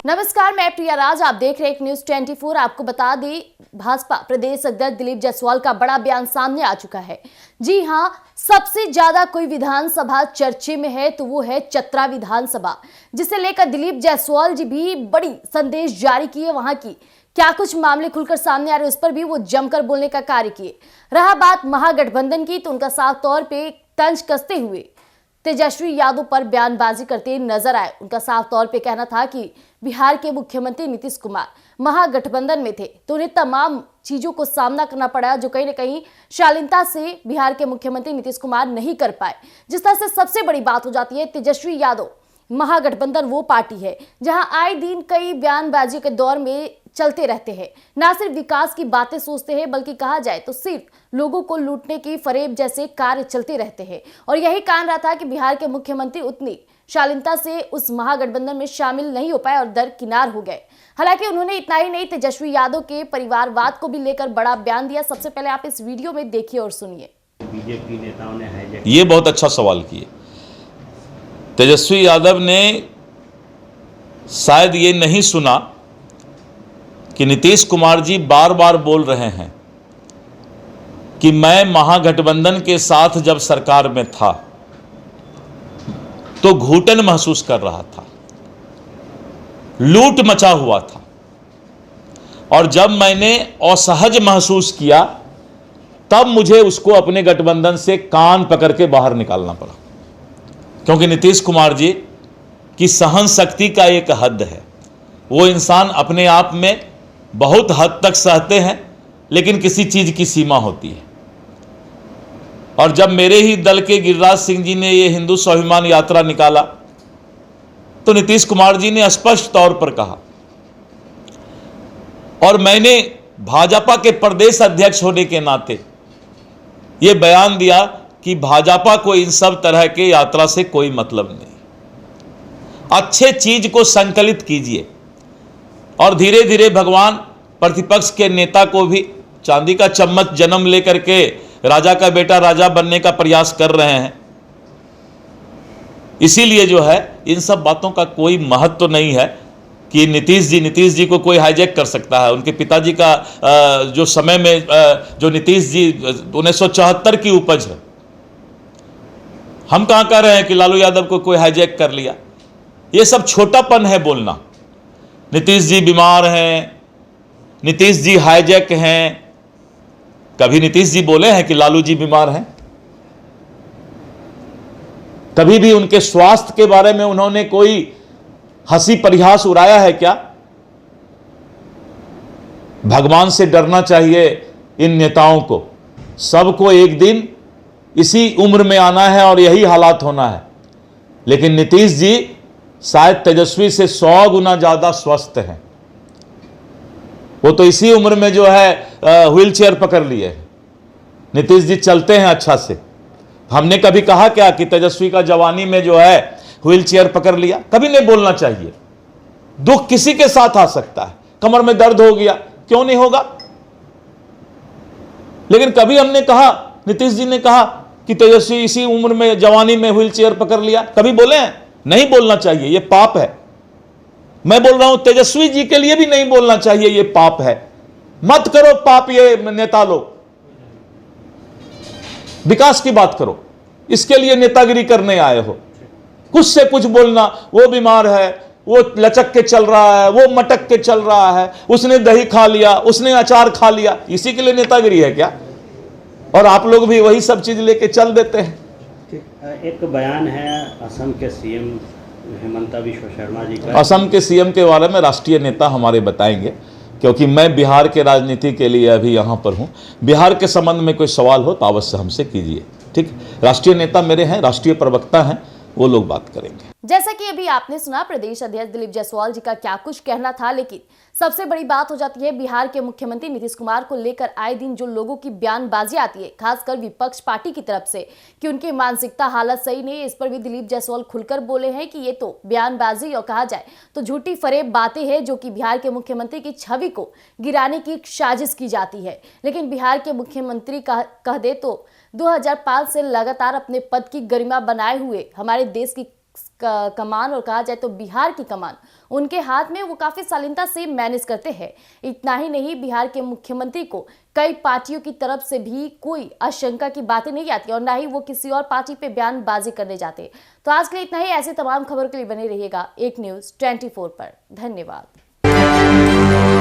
नमस्कार, मैं प्रिया राज, आप देख रहे हैं न्यूज 24। आपको बता दें, भाजपा प्रदेश अध्यक्ष दिलीप जायसवाल का बड़ा बयान सामने आ चुका है। जी हां, सबसे ज्यादा कोई विधानसभा चर्चे में है तो वो है चतरा विधानसभा, जिसे लेकर दिलीप जायसवाल जी भी बड़ी संदेश जारी किए। वहां की क्या कुछ मामले खुलकर सामने आ रहे हैं, उस पर भी वो जमकर बोलने का कार्य किए। रहा बात महागठबंधन की, तो उनका साफ तौर पर तंज कसते हुए तेजस्वी यादव पर बयानबाजी करते नजर आए। उनका साफ तौर पे कहना था कि बिहार के मुख्यमंत्री नीतीश कुमार महागठबंधन में थे तो उन्हें तमाम चीजों को सामना करना पड़ा जो कहीं ना कहीं शालीनता से बिहार के मुख्यमंत्री नीतीश कुमार नहीं कर पाए। जिस तरह से सबसे बड़ी बात हो जाती है, तेजस्वी यादव महागठबंधन वो पार्टी है जहां आए दिन कई बयानबाजी के दौर में चलते रहते हैं। ना सिर्फ विकास की बातें सोचते हैं, बल्कि कहा जाए तो सिर्फ लोगों को लूटने की फरेब जैसे कार्य चलते रहते हैं। और यही कारण रहा था कि बिहार के मुख्यमंत्री उतनी शालीनता से उस महागठबंधन में शामिल नहीं हो पाए और दरकिनार हो गए। हालांकि उन्होंने इतना ही नहीं, तेजस्वी यादव के परिवारवाद को भी लेकर बड़ा बयान दिया। सबसे पहले आप इस वीडियो में देखिए और सुनिए। बीजेपी नेताओं ने ये बहुत अच्छा सवाल किए। तेजस्वी यादव ने शायद ये नहीं सुना कि नीतीश कुमार जी बार बार बोल रहे हैं कि मैं महागठबंधन के साथ जब सरकार में था तो घुटन महसूस कर रहा था, लूट मचा हुआ था, और जब मैंने असहज महसूस किया तब मुझे उसको अपने गठबंधन से कान पकड़ के बाहर निकालना पड़ा। क्योंकि नीतीश कुमार जी की सहन शक्ति का एक हद है। वो इंसान अपने आप में बहुत हद तक सहते हैं, लेकिन किसी चीज की सीमा होती है। और जब मेरे ही दल के गिरिराज सिंह जी ने ये हिंदू स्वाभिमान यात्रा निकाला तो नीतीश कुमार जी ने स्पष्ट तौर पर कहा, और मैंने भाजपा के प्रदेश अध्यक्ष होने के नाते ये बयान दिया कि भाजपा को इन सब तरह के यात्रा से कोई मतलब नहीं। अच्छे चीज को संकलित कीजिए, और धीरे धीरे भगवान प्रतिपक्ष के नेता को भी चांदी का चम्मच जन्म लेकर के राजा का बेटा राजा बनने का प्रयास कर रहे हैं। इसीलिए जो है, इन सब बातों का कोई महत्व तो नहीं है कि नीतीश जी को कोई हाईजैक कर सकता है। उनके पिताजी का जो समय में जो नीतीश जी 1974 की उपज है, हम कहां कह रहे हैं कि लालू यादव को कोई हाईजैक कर लिया। ये सब छोटापन है बोलना। नीतीश जी बीमार हैं, नीतीश जी हाईजैक हैं। कभी नीतीश जी बोले हैं कि लालू जी बीमार हैं? कभी भी उनके स्वास्थ्य के बारे में उन्होंने कोई हंसी परिहास उड़ाया है क्या? भगवान से डरना चाहिए इन नेताओं को। सबको एक दिन इसी उम्र में आना है और यही हालात होना है। लेकिन नीतीश जी शायद तेजस्वी से 100 गुना ज्यादा स्वस्थ हैं। वो तो इसी उम्र में जो है व्हील चेयर पकड़ लिए। नीतीश जी चलते हैं अच्छा से। हमने कभी कहा क्या कि तेजस्वी का जवानी में जो है व्हील चेयर पकड़ लिया? कभी नहीं बोलना चाहिए। दुख किसी के साथ आ सकता है। कमर में दर्द हो गया, क्यों नहीं होगा? लेकिन कभी हमने कहा, नीतीश जी ने कहा कि तेजस्वी इसी उम्र में जवानी में व्हील चेयर पकड़ लिया? कभी बोले हैं? नहीं बोलना चाहिए, यह पाप है। मैं बोल रहा हूं तेजस्वी जी के लिए भी नहीं बोलना चाहिए, यह पाप है। मत करो पाप ये नेता लोग। विकास की बात करो, इसके लिए नेतागिरी करने आए हो। कुछ से कुछ बोलना, वो बीमार है, वो लचक के चल रहा है, वो मटक के चल रहा है, उसने दही खा लिया, उसने अचार खा लिया, इसी के लिए नेतागिरी है क्या? और आप लोग भी वही सब चीज लेके चल देते हैं। एक बयान है असम के सीएम हेमंता बिश्व शर्मा जी का। असम के सीएम के बारे में राष्ट्रीय नेता हमारे बताएंगे, क्योंकि मैं बिहार के राजनीति के लिए अभी यहाँ पर हूँ। बिहार के संबंध में कोई सवाल हो तो अवश्य हमसे कीजिए। ठीक, राष्ट्रीय नेता मेरे हैं, राष्ट्रीय प्रवक्ता हैं, वो लोग बात करेंगे। जैसा कि अभी आपने सुना प्रदेश अध्यक्ष दिलीप जायसवाल जी का क्या कुछ कहना था, लेकिन सबसे बड़ी बात हो जाती है बिहार के मुख्यमंत्री नीतीश कुमार को लेकर आए दिन जो लोगों की बयानबाजी आती है, खासकर विपक्ष पार्टी की तरफ से, कि उनकी मानसिकता हालत सही नहीं है। इस पर भी दिलीप जायसवाल खुलकर बोले हैं कि ये तो बयानबाजी और कहा जाए तो झूठी फरेब बातें हैं जो कि बिहार के मुख्यमंत्री की छवि को गिराने की साजिश की जाती है। लेकिन बिहार के मुख्यमंत्री कह दे तो 2005 से लगातार अपने पद की गरिमा बनाए हुए हमारे देश की कमान और कहा जाए तो बिहार की कमान उनके हाथ में, वो काफी शालीनता से मैनेज करते हैं। इतना ही नहीं, बिहार के मुख्यमंत्री को कई पार्टियों की तरफ से भी कोई आशंका की बातें नहीं आती और ना ही वो किसी और पार्टी पे बयानबाजी करने जाते। तो आज के लिए इतना ही। ऐसे तमाम खबरों के लिए बने रहिएगा एक न्यूज़ 24 पर। धन्यवाद।